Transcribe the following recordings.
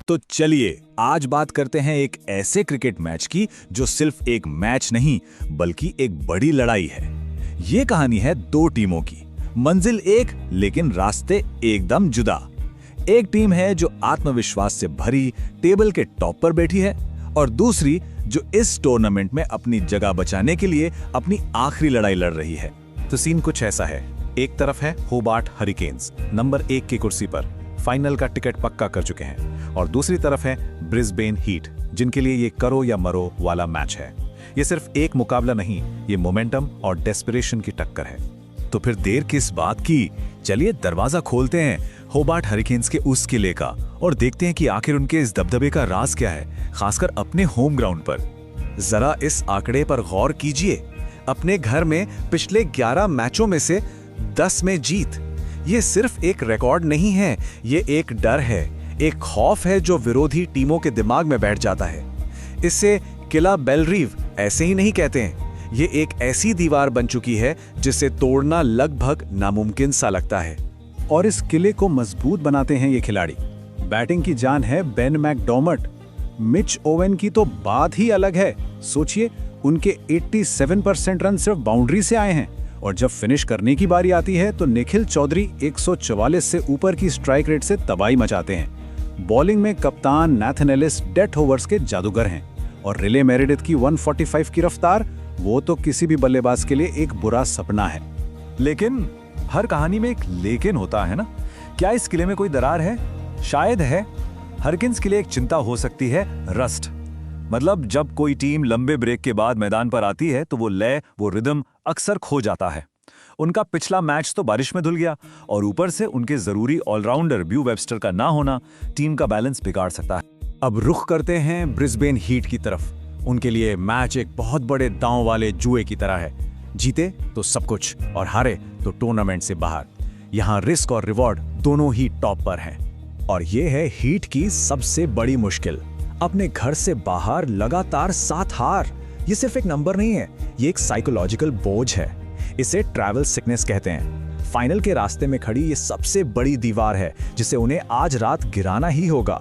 तो चलिए आज बात करते हैं एक ऐसे क्रिकेट मैच की जो सिर्फ एक मैच नहीं बल्कि एक बड़ी लड़ाई है। ये कहानी है दो टीमों की, मंजिल एक लेकिन रास्ते एकदम जुदा। एक टीम है जो आत्मविश्वास से भरी टेबल के टॉप पर बैठी है और दूसरी जो इस टूर्नामेंट में अपनी जगह बचाने के लिए अपनी आखिरी लड़ाई लड़ रही है। तो सीन कुछ ऐसा है, एक तरफ है होबार्ट हरिकेन्स, नंबर 1 की कुर्सी पर फाइनल का टिकट पक्का कर चुके हैं, और दूसरी तरफ है ब्रिस्बेन हीट, जिनके लिए ये करो या मरो वाला मैच है। ये सिर्फ एक मुकाबला नहीं, ये मोमेंटम और डेस्परेशन की टक्कर है। तो फिर देर किस बात की, चलिए दरवाजा खोलते हैं होबार्ट हरिकेन्स के उस किले का और देखते हैं कि आखिर उनके इस दबदबे का राज क्या है, खासकर अपने होम ग्राउंड पर। जरा इस आंकड़े पर गौर कीजिए, अपने घर में पिछले 11 मैचों में से 10 में जीत। ये सिर्फ एक रिकॉर्ड नहीं है, ये एक डर है, एक खौफ है जो विरोधी टीमों के दिमाग में बैठ जाता है। इसे किला बेलरीव ऐसे ही नहीं कहते हैं, ये एक ऐसी दीवार बन चुकी है जिसे तोड़ना लगभग नामुमकिन सा लगता है। और इस किले को मजबूत बनाते हैं ये खिलाड़ी। बैटिंग की जान है बेन मैकडॉर्मट, मिच ओवेन की तो बात ही अलग है। सोचिए, उनके 87% रन सिर्फ बाउंड्री से आए हैं, और जब फिनिश करने की बारी आती है तो निखिल चौधरी 144 से ऊपर की स्ट्राइक रेट से तबाही मचाते हैं। बॉलिंग में कप्तान नाथन एलिस डेथ ओवर्स के जादूगर हैं, और रिले मेरेडिथ की 145 की रफ्तार, वो तो किसी भी बल्लेबाज के लिए एक बुरा सपना है। लेकिन हर कहानी में एक लेकिन होता है ना। क्या इस किले में कोई दरार है? शायद है। हरकिन्स के लिए एक चिंता हो सकती है, रस्ट। मतलब जब कोई टीम लंबे ब्रेक के बाद मैदान पर आती है तो वो लय, वो रिदम अक्सर खो जाता है। उनका पिछला मैच तो बारिश में धुल गया, और ऊपर से उनके जरूरी ऑलराउंडर ब्यू वेबस्टर का ना होना टीम का बैलेंस बिगाड़ सकता है। अब रुख करते हैं ब्रिस्बेन हीट की तरफ। उनके लिए मैच एक बहुत बड़े दांव वाले जुए की तरह है। जीते तो सब कुछ, और हारे तो टूर्नामेंट से बाहर। यहाँ रिस्क और रिवॉर्ड दोनों ही टॉप पर हैं। और ये है हीट की सबसे बड़ी मुश्किल, अपने घर से बाहर लगातार 7 हार। ये सिर्फ एक नंबर नहीं है, ये एक साइकोलॉजिकल बोझ है। इसे ट्रैवल सिकनेस कहते हैं। फाइनल के रास्ते में खड़ी ये सबसे बड़ी दीवार है जिसे उन्हें आज रात गिराना ही होगा।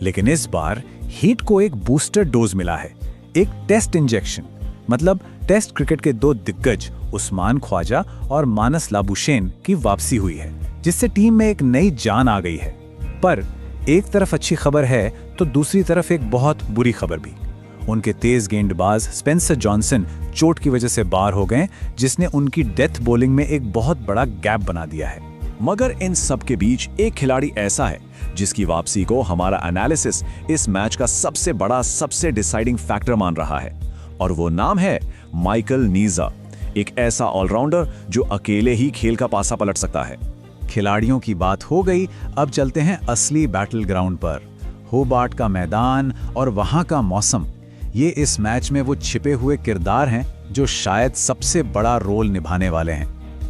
लेकिन इस बार हीट को एक बूस्टर डोज मिला है, एक टेस्ट इंजेक्शन। मतलब टेस्ट क्रिकेट के 2 दिग्गज उस्मान ख्वाजा और मानस लाबुशेन की वापसी हुई है, जिससे टीम में एक नई जान आ गई है। पर एक तरफ अच्छी खबर है तो दूसरी तरफ एक बहुत बुरी खबर भी। उनके तेज गेंदबाज स्पेंसर जॉनसन चोट की वजह से बाहर हो गए, जिसने उनकी डेथ बॉलिंग में एक बहुत बड़ा गैप बना दिया है। मगर इन सब के बीच एक खिलाड़ी ऐसा है जिसकी वापसी को हमारा एनालिसिस इस मैच का सबसे बड़ा, सबसे डिसाइडिंग फैक्टर मान रहा है, और वो नाम है माइकल नीजा। एक ऐसा ऑलराउंडर जो अकेले ही खेल का पासा पलट सकता है। खिलाड़ियों की बात हो गई, अब चलते हैं असली बैटल ग्राउंड पर। होबार्ट का मैदान और वहां का मौसम, ये इस मैच में वो छिपे हुए किरदार हैं जो शायद सबसे बड़ा रोल निभाने वाले हैं।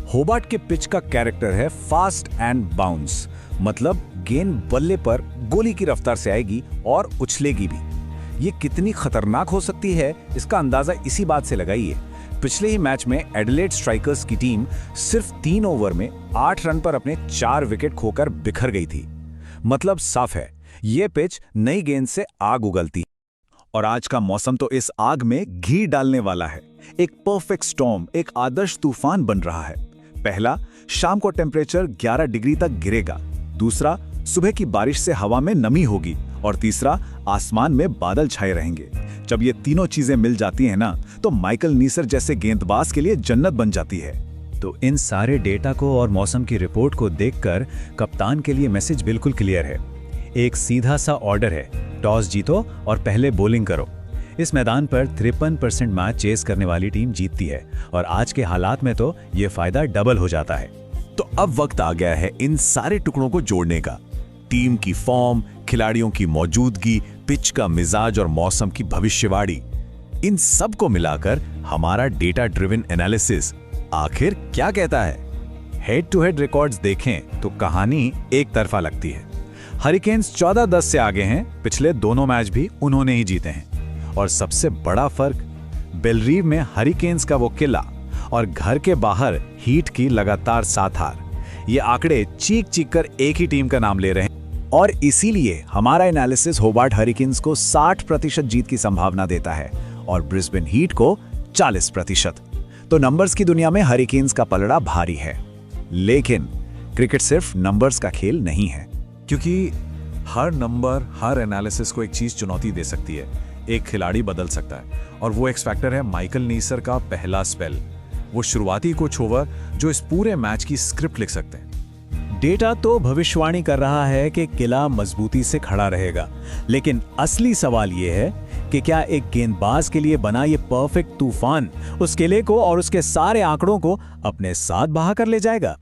होबार्ट के पिच का कैरेक्टर है फास्ट एंड बाउंस, मतलब गेंद बल्ले पर गोली की रफ्तार से आएगी और उछलेगी भी। ये कितनी खतरनाक हो सकती है इसका अंदाजा इसी बात से लगाइए। पिछले ही मैच में एडिलेड स्ट्राइकर्स की टीम सिर्फ 3 ओवर में 8 रन पर अपने 4 विकेट खोकर बिखर गई थी। मतलब साफ है, ये पिच नई गेंद से आग उगलती है। और आज का मौसम तो इस आग में घी डालने वाला है। एक परफेक्ट स्टॉर्म, एक आदर्श तूफान बन रहा है। पहला, शाम को टेम्परेचर 11 डिग्री तक गिरेगा। दूसरा, सुबह की बारिश से हवा में नमी होगी। और तीसरा, आसमान में बादल छाए रहेंगे। जब ये तीनों चीजें मिल जाती हैं ना, तो माइकल नीसर जैसे गेंदबाज के लिए जन्नत बन जाती है। तो इन सारे डेटा को और मौसम की रिपोर्ट को देखकर कप्तान के लिए मैसेज बिल्कुल क्लियर है। एक सीधा सा ऑर्डर है, टॉस जीतो और पहले बॉलिंग करो। इस मैदान पर 53% मैच चेस करने वाली टीम जीतती है, और आज के हालात में तो ये फायदा डबल हो जाता है। तो अब वक्त आ गया है इन सारे टुकड़ों को जोड़ने का। टीम की फॉर्म, खिलाड़ियों की मौजूदगी, पिच का मिजाज और मौसम की भविष्यवाणी, इन सब को मिलाकर हमारा डेटा ड्रिवन एनालिसिस आखिर क्या कहता है। हेड टू हेड रिकॉर्ड्स देखें तो कहानी एक तरफा लगती है। हरिकेन्स 14-10 से आगे हैं, पिछले दोनों मैच भी उन्होंने ही जीते हैं। और सबसे बड़ा फर्क, बेलरीव में हरिकेन्स का वो किला और घर के बाहर हीट की लगातार 7 हार। ये आंकड़े चीख चीख कर एक ही टीम का नाम ले रहे हैं। और इसीलिए हमारा एनालिसिस होबार्ट हरिकेन्स को 60% जीत की संभावना देता है और ब्रिस्बेन हीट को 40%। तो नंबर्स की दुनिया में हरिकेन्स का पलड़ा भारी है, लेकिन क्रिकेट सिर्फ नंबर्स का खेल नहीं है। क्योंकि हर नंबर हर एनालिसिस को एक चीज चुनौती दे सकती है, एक खिलाड़ी बदल सकता है, और वो एक्स फैक्टर है माइकल नीसर का पहला स्पेल। वो शुरुआती कोच ओवर जो इस पूरे मैच की स्क्रिप्ट लिख सकते हैं। डेटा तो भविष्यवाणी कर रहा है कि किला मजबूती से खड़ा रहेगा, लेकिन असली सवाल यह है कि क्या एक गेंदबाज के लिए बना ये परफेक्ट तूफान उस किले को और उसके सारे आंकड़ों को अपने साथ बहा कर ले जाएगा।